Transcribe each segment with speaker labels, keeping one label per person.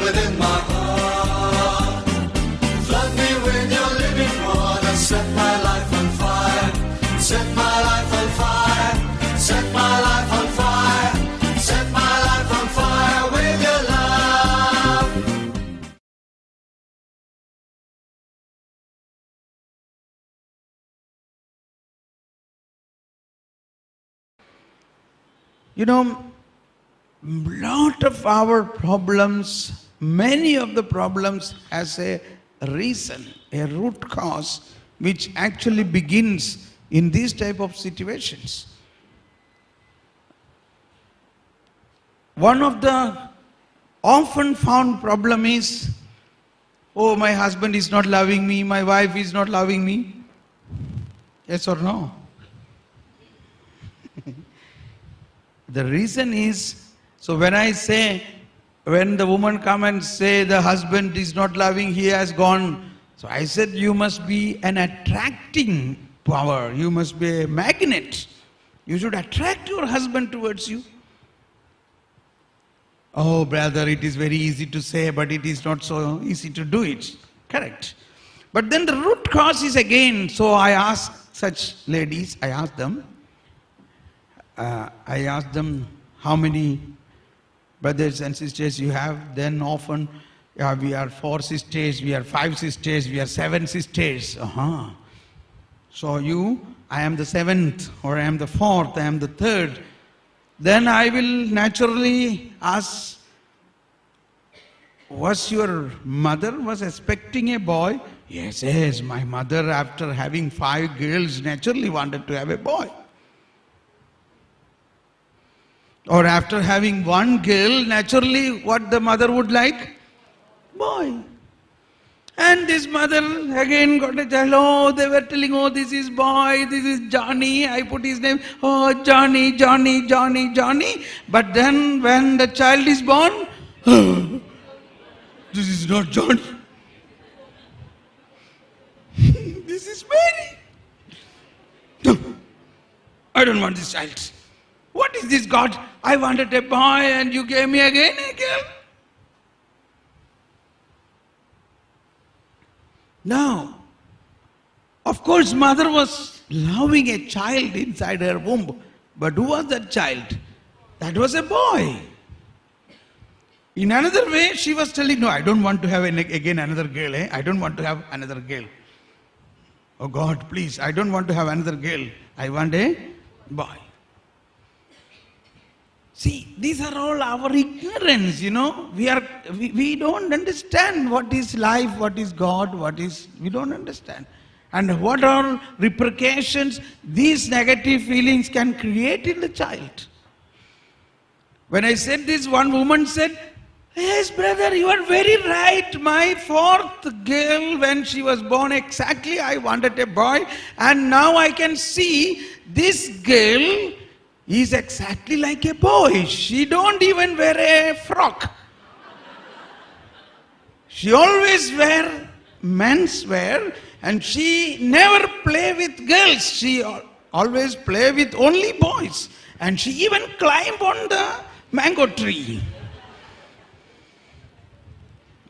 Speaker 1: within my heart. Flood me with your living water, set my life on fire, set my life on fire, set my life on fire, set my life on fire with your love.
Speaker 2: You know, lot of our problems, many of the problems has a reason, a root cause, which actually begins in these type of situations. One of the often found problem is, oh, my husband is not loving me, my wife is not loving me. Yes or no? The reason is, so when I say, when the woman come and say the husband is not loving, he has gone. So I said, you must be an attracting power. You must be a magnet. You should attract your husband towards you. Oh, brother, it is very easy to say, but it is not so easy to do it. Correct. But then the root cause is again, so I ask such ladies, I ask them, how many brothers and sisters you have. Then often, we are 4 sisters, we are 5 sisters, we are 7 sisters. So I am the 7th, or I am the 4th, I am the 3rd. Then I will naturally ask, was your mother was expecting a boy? Yes, my mother after having 5 girls naturally wanted to have a boy. Or after having 1 girl, naturally what the mother would like? Boy. And this mother again got a child. Oh, they were telling, oh, this is boy, this is Johnny. I put his name, oh, Johnny. But then when the child is born, oh, this is not Johnny. This is Mary. No, I don't want this child. What is this, God? I wanted a boy and you gave me again a girl. Now, of course, mother was loving a child inside her womb. But who was that child? That was a boy. In another way, she was telling, no, I don't want to have again another girl. I don't want to have another girl. Oh God, please, I don't want to have another girl. I want a boy. See, these are all our ignorance, you know. We don't understand what is life, what is God, we don't understand. And what are repercussions these negative feelings can create in the child. When I said this, one woman said, yes, brother, you are very right. My 4th girl, when she was born exactly, I wanted a boy. And now I can see this girl is exactly like a boy. She don't even wear a frock. She always wear men's wear, and she never play with girls. She always play with only boys. And she even climb on the mango tree.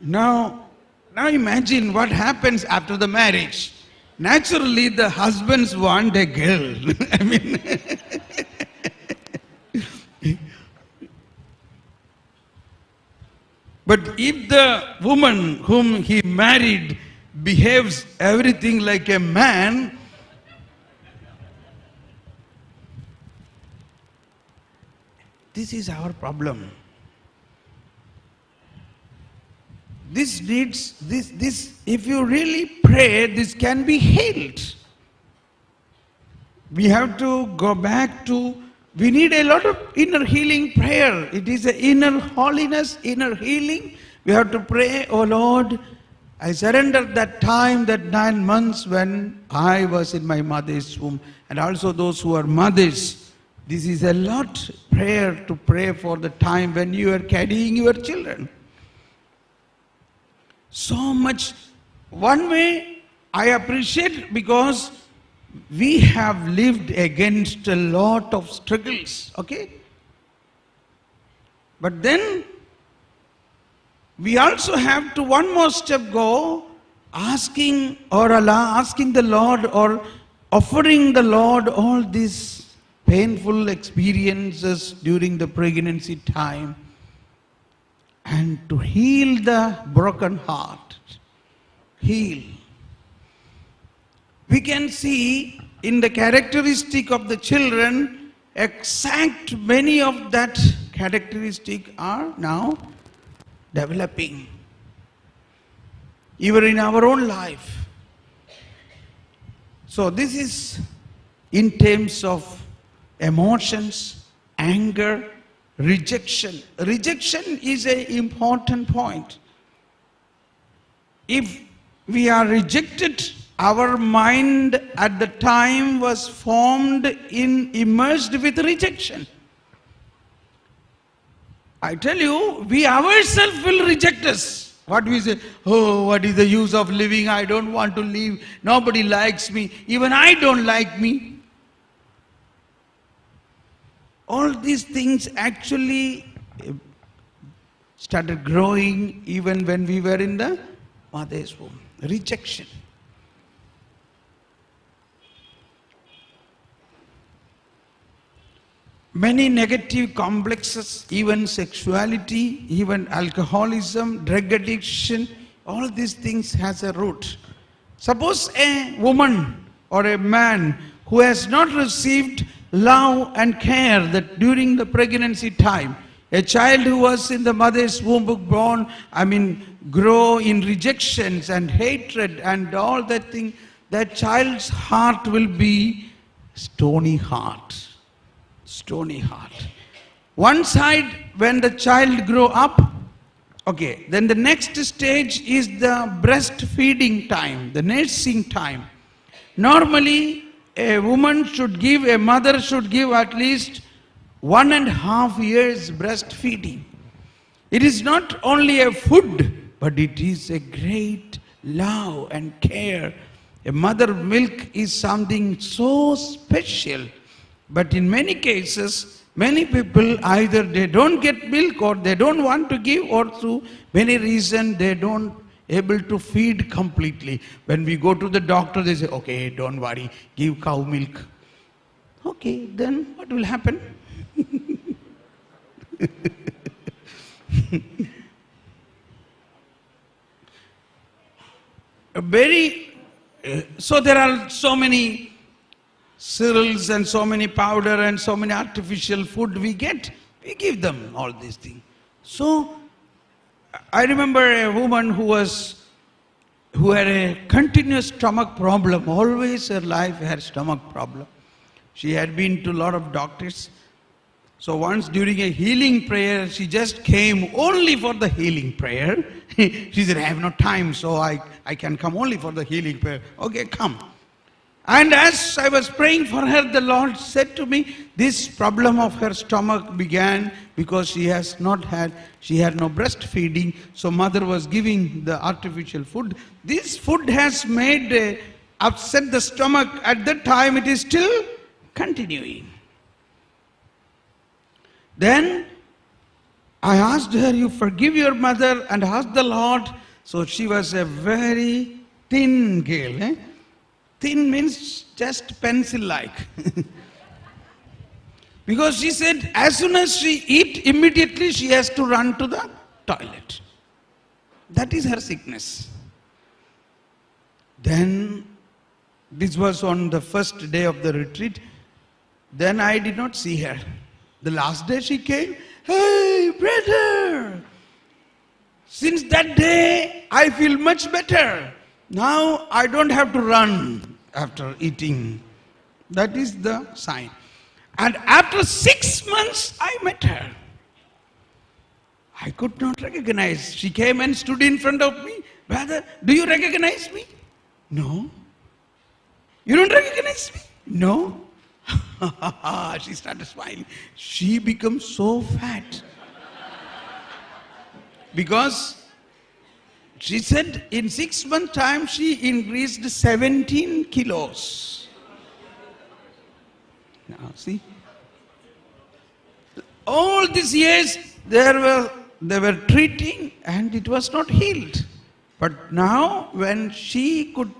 Speaker 2: Now imagine what happens after the marriage. Naturally, the husbands want a girl. I mean, but if the woman whom he married behaves everything like a man, this is our problem. This needs, if you really pray, this can be healed. We have to go back to, we need a lot of inner healing prayer. It is an inner holiness, inner healing. We have to pray, oh Lord, I surrendered that time, that 9 months when I was in my mother's womb. And also those who are mothers, this is a lot prayer to pray for the time when you are carrying your children. So much. One way I appreciate, because we have lived against a lot of struggles, okay? But then we also have to one more step go, asking the Lord or offering the Lord all these painful experiences during the pregnancy time and to heal the broken heart. Heal. We can see in the characteristic of the children, exact many of that characteristic are now developing. Even in our own life. So this is in terms of emotions, anger, rejection. Rejection is an important point. If we are rejected, our mind at the time was formed immersed with rejection. I tell you, we ourselves will reject us. What we say, oh, what is the use of living? I don't want to live. Nobody likes me. Even I don't like me. All these things actually started growing even when we were in the mother's womb. Rejection. Many negative complexes, even sexuality, even alcoholism, drug addiction, all these things has a root. Suppose a woman or a man who has not received love and care that during the pregnancy time, a child who was in the mother's womb grow in rejections and hatred and all that thing, that child's heart will be stony heart. Stony heart. One side, when the child grow up, okay, then the next stage is the breastfeeding time, the nursing time. Normally, a mother should give at least 1.5 years breastfeeding. It is not only a food, but it is a great love and care. A mother milk is something so special. But in many cases, many people either they don't get milk or they don't want to give, or through many reasons they don't able to feed completely. When we go to the doctor, they say, okay, don't worry, give cow milk. Okay, then what will happen? So there are so many cereals and so many powder and so many artificial food we give them all these things. So I remember a woman who had a continuous stomach problem. Always her life had stomach problem. She had been to a lot of doctors. So once during a healing prayer, she just came only for the healing prayer. She said, I have no time, so I can come only for the healing prayer. Okay, come. And as I was praying for her, the Lord said to me, this problem of her stomach began because she had no breastfeeding, so mother was giving the artificial food. This food has made upset the stomach. At that time, it is still continuing. Then I asked her, you forgive your mother and ask the Lord. So she was a very thin girl. Thin means just pencil-like. Because she said, as soon as she eat, immediately she has to run to the toilet. That is her sickness. Then, this was on the first day of the retreat. Then I did not see her. The last day she came, hey, brother. Since that day, I feel much better. Now I don't have to run after eating. That is the sign. And after 6 months, I met her. I could not recognize. She came and stood in front of me. Brother, do you recognize me? No. You don't recognize me? No. She started smiling. She becomes so fat. Because she said in 6 months' time she increased 17 kilos. Now see, all these years there were they were treating and it was not healed. But now when she could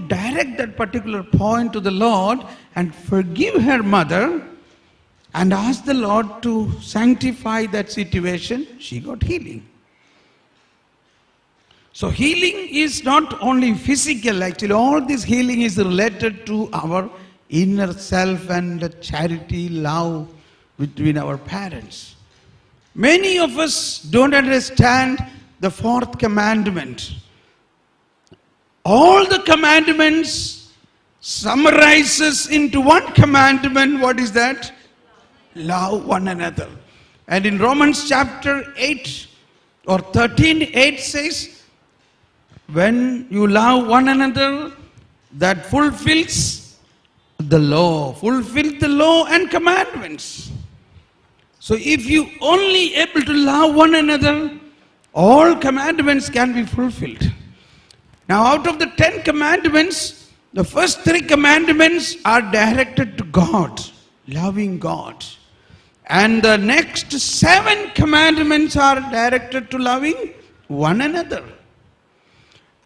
Speaker 2: direct that particular point to the Lord and forgive her mother and ask the Lord to sanctify that situation, she got healing. So healing is not only physical, actually all this healing is related to our inner self and the charity, love between our parents. Many of us don't understand the fourth commandment. All the commandments summarizes into one commandment. What is that? Love one another. And in Romans chapter 8 or 13, 8 says, when you love one another, that fulfills the law and commandments. So if you only able to love one another, all commandments can be fulfilled. Now out of the 10 commandments, the first 3 commandments are directed to God, loving God. And the next 7 commandments are directed to loving one another.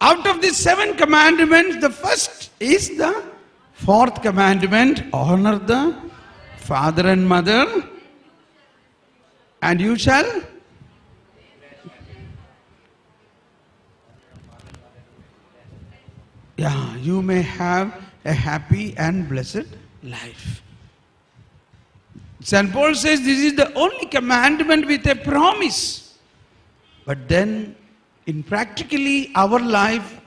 Speaker 2: Out of these 7 commandments, the first is the 4th commandment, honor the father and mother, and you shall you may have a happy and blessed life. St. Paul says this is the only commandment with a promise. But then in practically our life,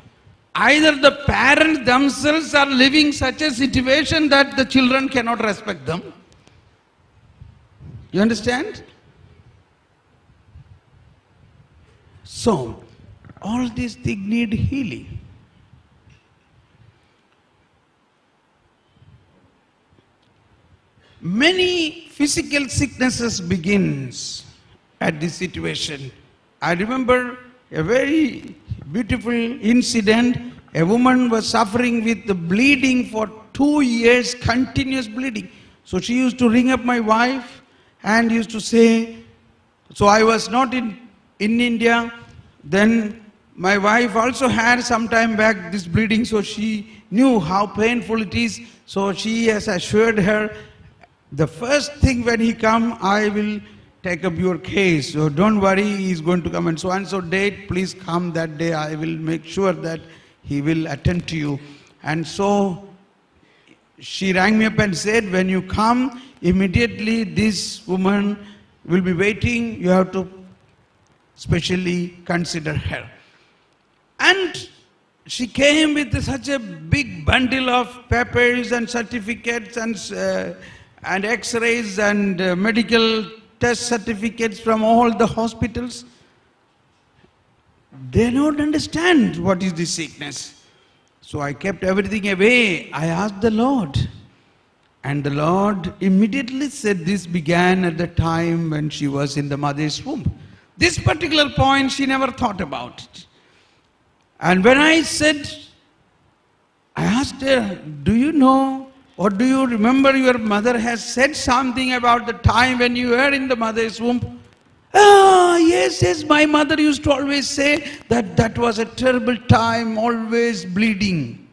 Speaker 2: either the parents themselves are living such a situation that the children cannot respect them. You understand? So, all these things need healing. Many physical sicknesses begins at this situation. I remember a very beautiful incident. A woman was suffering with the bleeding for 2 years, continuous bleeding. So she used to ring up my wife and used to say, so I was not in India. Then my wife also had some time back this bleeding, so she knew how painful it is. So she has assured her, the first thing when he come, I will take up your case. So don't worry, he is going to come and so date, please come that day. I will make sure that he will attend to you. And so she rang me up and said, when you come, immediately this woman will be waiting. You have to specially consider her. And she came with such a big bundle of papers and certificates and x-rays and medical test certificates from all the hospitals. They don't understand what is this sickness. So I kept everything away. I asked the Lord. And the Lord immediately said this began at the time when she was in the mother's womb. This particular point she never thought about it. And when I asked her, do you know or do you remember your mother has said something about the time when you were in the mother's womb? Yes, my mother used to always say that was a terrible time, always bleeding.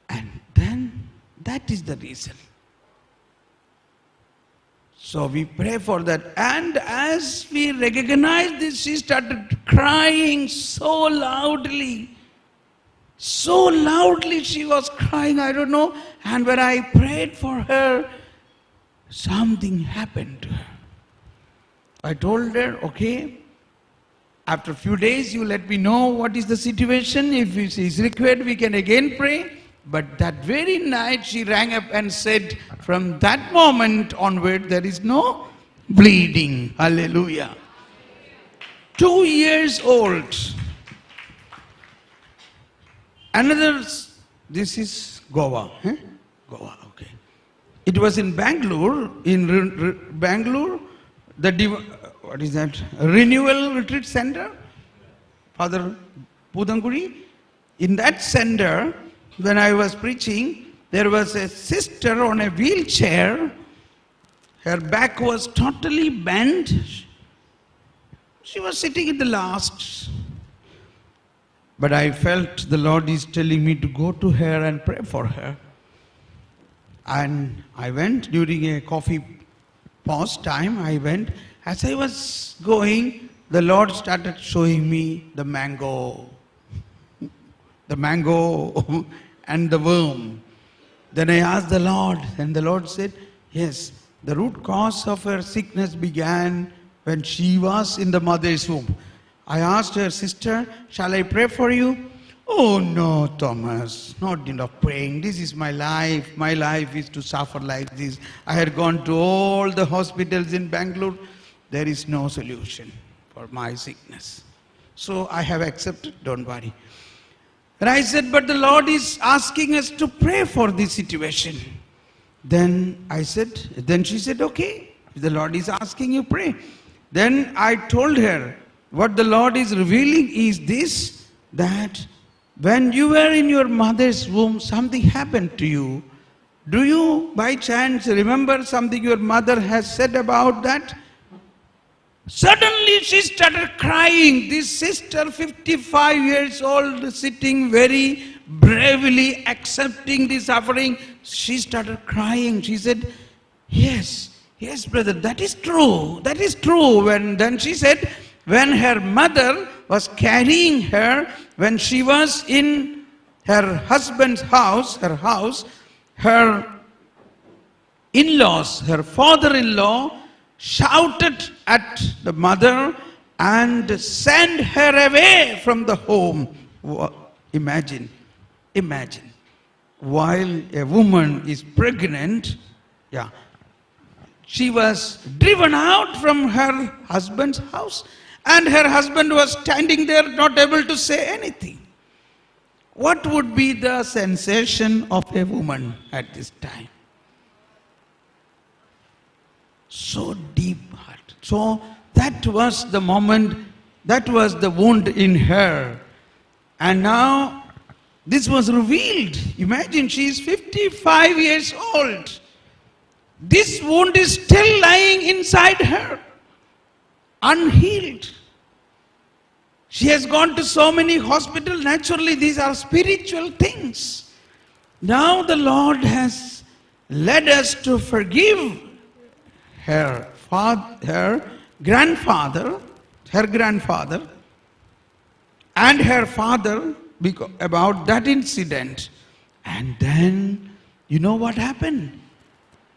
Speaker 2: And then that is the reason. So we pray for that. And as we recognize this, she started crying so loudly. So loudly she was crying, I don't know. And when I prayed for her, something happened to her. I told her, okay, after a few days you let me know what is the situation. If it is required, we can again pray. But that very night she rang up and said, from that moment onward, there is no bleeding. Hallelujah. 2 years old. Another, this is Goa. Goa, okay. It was in Bangalore, Bangalore, what is that? Renewal Retreat Center, Father Pudanguri. In that center, when I was preaching, there was a sister on a wheelchair Her back was totally bent. She was sitting in the last. But I felt the Lord is telling me to go to her and pray for her. And I went during a coffee pause time. I went. As I was going, the Lord started showing me the mango. The mango and the worm. Then I asked the Lord, and the Lord said, yes, the root cause of her sickness began when she was in the mother's womb. I asked her, sister, shall I pray for you? Oh no, Thomas, not enough praying. This is my life. My life is to suffer like this. I had gone to all the hospitals in Bangalore. There is no solution for my sickness. So I have accepted, don't worry. And I said, but the Lord is asking us to pray for this situation. Then she said, okay, if the Lord is asking you, pray. Then I told her, what the Lord is revealing is this, that when you were in your mother's womb, something happened to you. Do you by chance remember something your mother has said about that? Suddenly she started crying. This sister, 55 years old, sitting very bravely accepting the suffering, she started crying. She said, yes, brother, that is true. That is true. Then she said, when her mother was carrying her, when she was in her husband's house, her in-laws, her father-in-law shouted at the mother and sent her away from the home. Imagine, while a woman is pregnant, she was driven out from her husband's house, and her husband was standing there not able to say anything. What would be the sensation of a woman at this time? So deep heart. So that was the moment, that was the wound in her. And now this was revealed. Imagine, she is 55 years old. This wound is still lying inside her, unhealed. She has gone to so many hospitals. Naturally, these are spiritual things. Now the Lord has led us to forgive her grandfather, and her father about that incident. And then, you know what happened?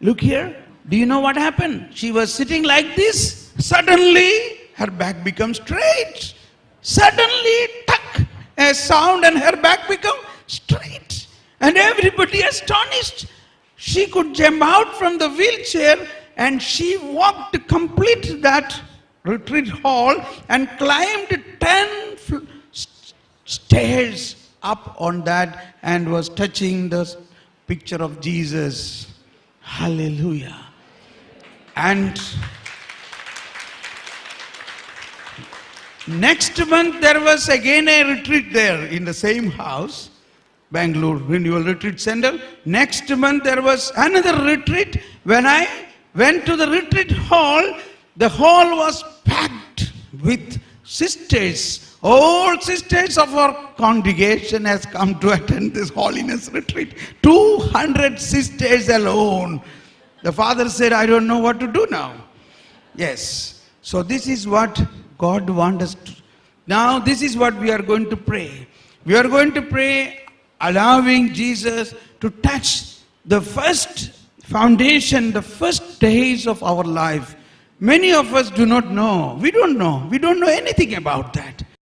Speaker 2: Look here. Do you know what happened? She was sitting like this. Suddenly, her back becomes straight. Suddenly, tuck, a sound, and her back become straight. And everybody astonished. She could jump out from the wheelchair, and she walked complete that retreat hall and climbed 10 stairs up on that and was touching the picture of Jesus. Hallelujah. And next month there was again a retreat there in the same house, Bangalore Renewal Retreat Center. Next month there was another retreat. When I went to the retreat hall, the hall was packed with sisters. All sisters of our congregation has come to attend this holiness retreat. 200 sisters alone. The father said, I don't know what to do now. Yes. So this is what God wants us to. Now this is what we are going to pray. We are going to pray allowing Jesus to touch the first foundation, the first days of our life. Many of us do not know. We don't know. We don't know anything about that.